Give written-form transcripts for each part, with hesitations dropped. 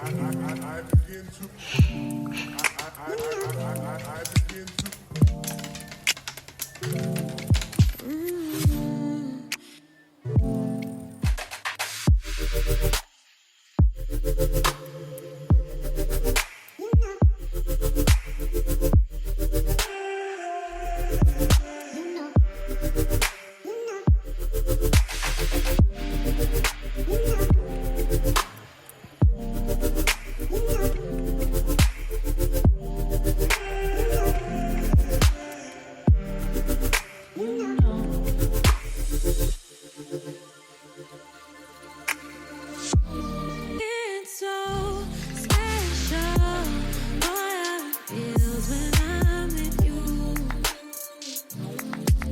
I begin to I begin It's so special. Boy, how it feels when I'm with you.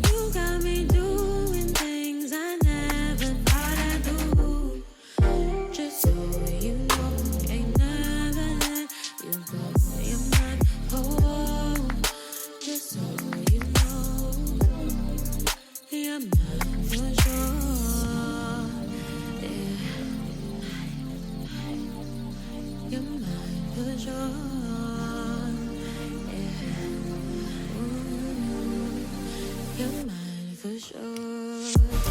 You got me doing things I never thought I'd do. Just so you know, ain't never let you go. You're my whole. Just so you know, you're mine for sure. Yeah. You're mine for sure. Yeah. You're mine for sure.